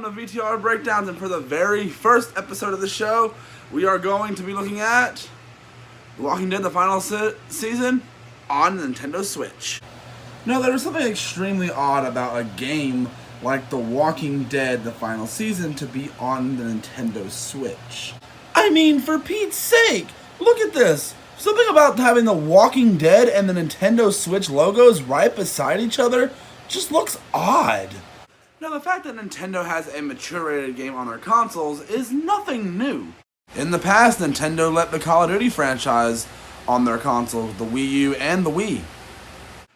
to VTR Breakdowns, and for the very first episode of the show, we are going to be looking at The Walking Dead, the final season, on Nintendo Switch. Now, there was something extremely odd about a game like The Walking Dead, the final season, to be on the Nintendo Switch. I mean, for Pete's sake, look at this! Something about having The Walking Dead and the Nintendo Switch logos right beside each other just looks odd. Now, the fact that Nintendo has a mature-rated game on their consoles is nothing new. In the past, Nintendo let the Call of Duty franchise on their consoles, the Wii U and the Wii.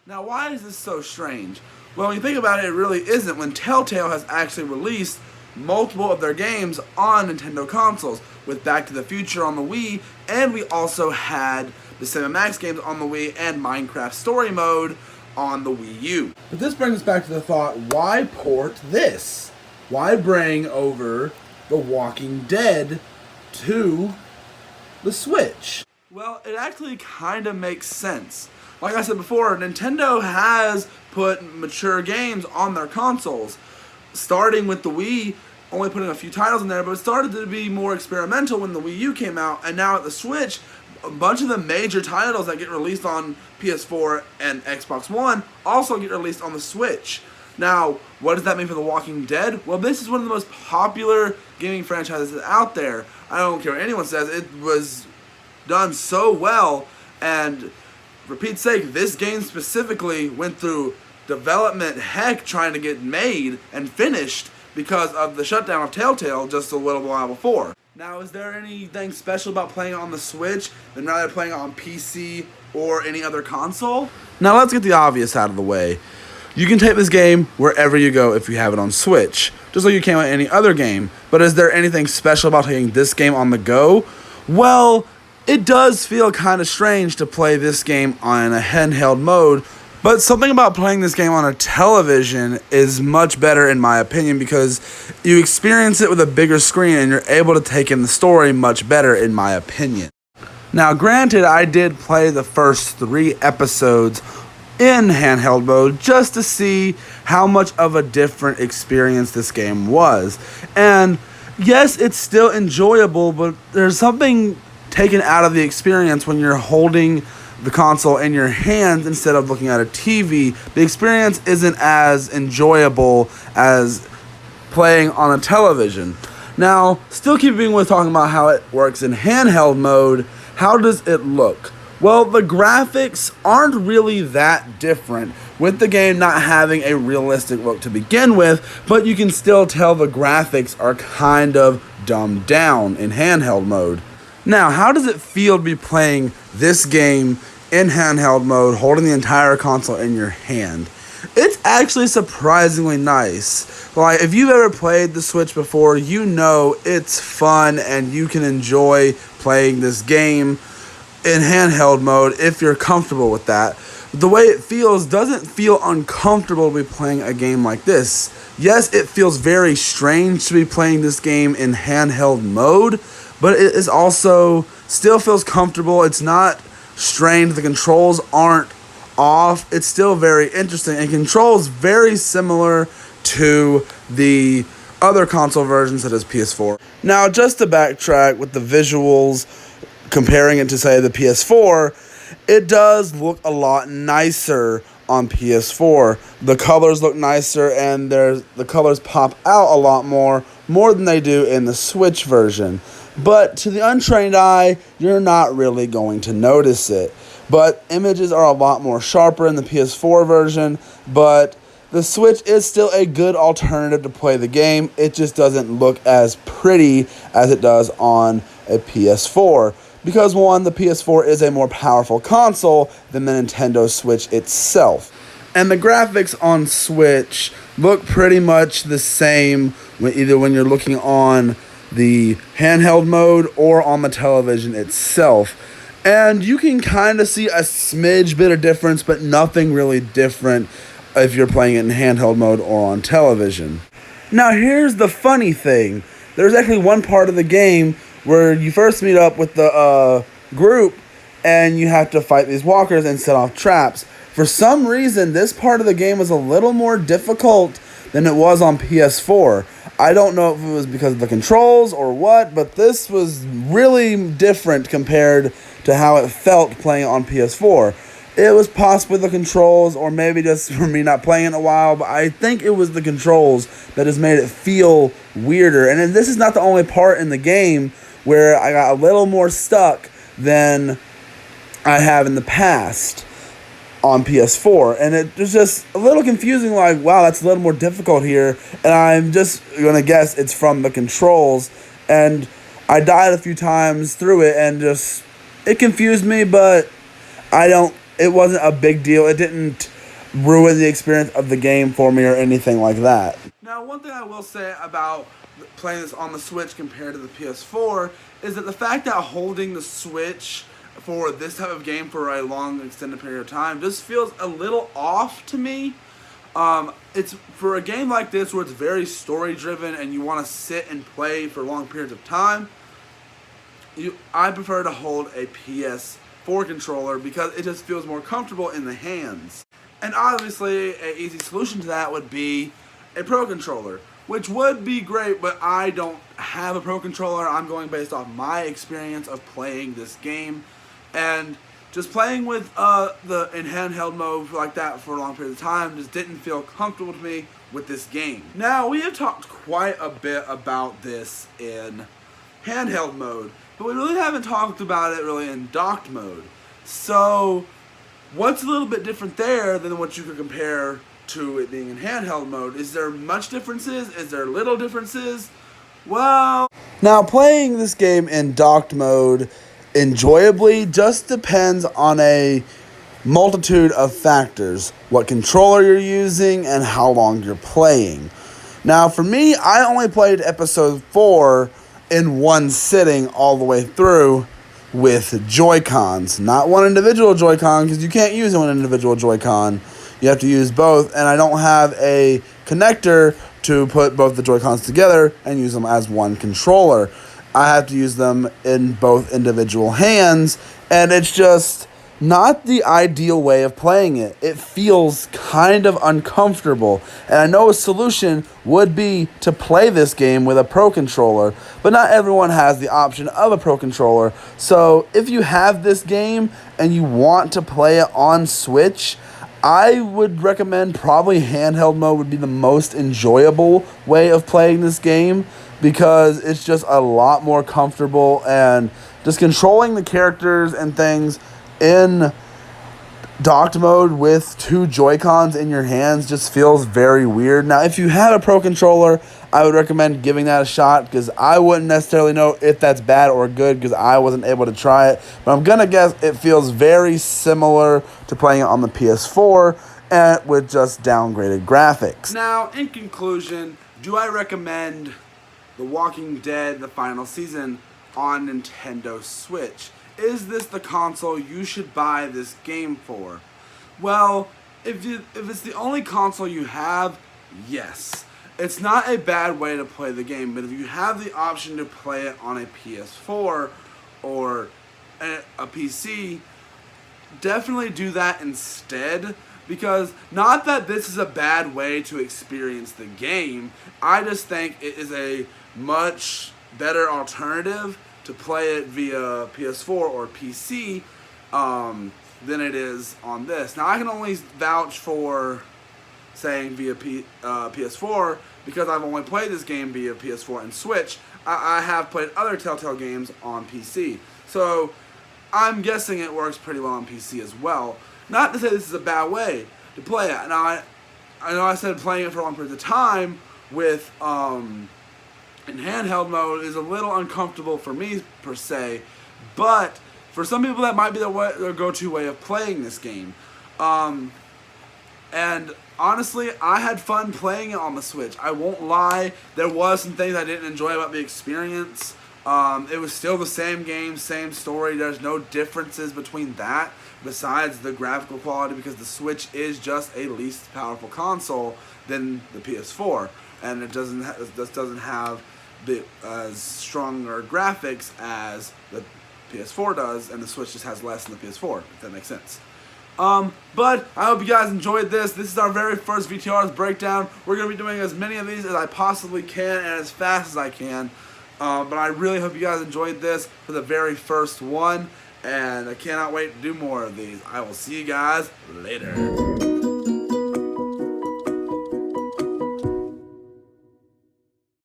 Now, why is this so strange? Well, when you think about it, it really isn't, when Telltale has actually released multiple of their games on Nintendo consoles, with Back to the Future on the Wii, and we also had the Sam & Max games on the Wii and Minecraft Story Mode on the Wii U. But this brings us back to the thought, why port this? Why bring over The Walking Dead to the Switch? Well, it actually kind of makes sense. Like I said before, Nintendo has put mature games on their consoles, starting with the Wii, only putting a few titles in there, but it started to be more experimental when the Wii U came out, and now at the Switch, a bunch of the major titles that get released on PS4 and Xbox One also get released on the Switch. Now, what does that mean for The Walking Dead? Well, this is one of the most popular gaming franchises out there. I don't care what anyone says, it was done so well, and for Pete's sake, this game specifically went through development heck trying to get made and finished because of the shutdown of Telltale just a little while before. Now, is there anything special about playing it on the Switch than rather playing it on PC or any other console? Now, let's get the obvious out of the way. You can take this game wherever you go if you have it on Switch, just like you can with any other game. But is there anything special about taking this game on the go? Well, it does feel kind of strange to play this game on a handheld mode, but something about playing this game on a television is much better in my opinion because you experience it with a bigger screen and you're able to take in the story much better in my opinion. Now, granted, I did play the first 3 episodes in handheld mode just to see how much of a different experience this game was. And yes, it's still enjoyable, but there's something taken out of the experience when you're holding the console in your hands instead of looking at a TV. The experience isn't as enjoyable as playing on a television. Now, still keeping with talking about how it works in handheld mode, how does it look? Well, the graphics aren't really that different, with the game not having a realistic look to begin with, but you can still tell the graphics are kind of dumbed down in handheld mode. Now, how does it feel to be playing this game in handheld mode, holding the entire console in your hand? It's actually surprisingly nice. Like, if you've ever played the Switch before, you know it's fun and you can enjoy playing this game in handheld mode if you're comfortable with that. The way it feels doesn't feel uncomfortable to be playing a game like this. Yes, it feels very strange to be playing this game in handheld mode, but it is also still feels comfortable. It's not strained. The controls aren't off. It's still very interesting and controls very similar to the other console versions such as PS4. Now, just to backtrack with the visuals, comparing it to, say, the PS4, it does look a lot nicer on PS4. The colors look nicer and the colors pop out a lot more than they do in the Switch version. But to the untrained eye, you're not really going to notice it. But images are a lot more sharper in the PS4 version, but the Switch is still a good alternative to play the game. It just doesn't look as pretty as it does on a PS4. Because, one, the PS4 is a more powerful console than the Nintendo Switch itself. And the graphics on Switch look pretty much the same either when you're looking on the handheld mode or on the television itself. And you can kind of see a smidge bit of difference, but nothing really different if you're playing it in handheld mode or on television. Now, here's the funny thing. There's actually one part of the game where you first meet up with the group and you have to fight these walkers and set off traps. For some reason, this part of the game was a little more difficult than it was on PS4. I don't know if it was because of the controls or what, but this was really different compared to how it felt playing on PS4. It was possibly the controls, or maybe just for me not playing in a while, but I think it was the controls that has made it feel weirder. And this is not the only part in the game where I got a little more stuck than I have in the past on PS4, and it was just a little confusing, like, wow, that's a little more difficult here, and I'm just gonna guess it's from the controls, and I died a few times through it, and just, it confused me, but it wasn't a big deal. It didn't ruin the experience of the game for me or anything like that. Now, one thing I will say about playing this on the Switch compared to the PS4 is that the fact that holding the Switch for this type of game for a long extended period of time just feels a little off to me. It's for a game like this where it's very story driven and you want to sit and play for long periods of time, I prefer to hold a PS4 controller because it just feels more comfortable in the hands. And obviously an easy solution to that would be a Pro Controller, which would be great, but I don't have a Pro Controller. I'm going based off my experience of playing this game. And just playing with in handheld mode like that for a long period of time just didn't feel comfortable to me with this game. Now, we have talked quite a bit about this in handheld mode, but we really haven't talked about it really in docked mode. So, what's a little bit different there than what you could compare to it being in handheld mode? Is there much differences? Is there little differences? Well, now playing this game in docked mode enjoyably just depends on a multitude of factors. What controller you're using and how long you're playing. Now for me, I only played episode 4 in one sitting all the way through with Joy-Cons. Not one individual Joy-Con, because you can't use one individual Joy-Con. You have to use both, and I don't have a connector to put both the Joy-Cons together and use them as one controller. I have to use them in both individual hands, and it's just not the ideal way of playing it. It feels kind of uncomfortable, and I know a solution would be to play this game with a Pro Controller, but not everyone has the option of a Pro Controller. So if you have this game and you want to play it on Switch, I would recommend probably handheld mode would be the most enjoyable way of playing this game, because it's just a lot more comfortable, and just controlling the characters and things in docked mode with two Joy-Cons in your hands just feels very weird. Now, if you had a Pro Controller, I would recommend giving that a shot, because I wouldn't necessarily know if that's bad or good, because I wasn't able to try it. But I'm going to guess it feels very similar to playing it on the PS4 and with just downgraded graphics. Now, in conclusion, do I recommend The Walking Dead, the final season, on Nintendo Switch? Is this the console you should buy this game for? Well, if it's the only console you have, yes. It's not a bad way to play the game, but if you have the option to play it on a PS4 or a PC, definitely do that instead. Because, not that this is a bad way to experience the game, I just think it is a much better alternative to play it via PS4 or PC than it is on this. Now, I can only vouch for saying via PS4 because I've only played this game via PS4 and Switch. I have played other Telltale games on PC. So, I'm guessing it works pretty well on PC as well. Not to say this is a bad way to play it. Now, I know I said playing it for long periods of time with in handheld mode is a little uncomfortable for me, per se, but for some people that might be their go-to way of playing this game. And honestly, I had fun playing it on the Switch. I won't lie, there was some things I didn't enjoy about the experience. It was still the same game, same story. There's no differences between that besides the graphical quality, because the Switch is just a least powerful console than the PS4, and it doesn't have as stronger graphics as the PS4 does, and the Switch just has less than the PS4, if that makes sense. But I hope you guys enjoyed this. This is our very first VTR's breakdown. We're going to be doing as many of these as I possibly can and as fast as I can. But I really hope you guys enjoyed this for the very first one. And I cannot wait to do more of these. I will see you guys later.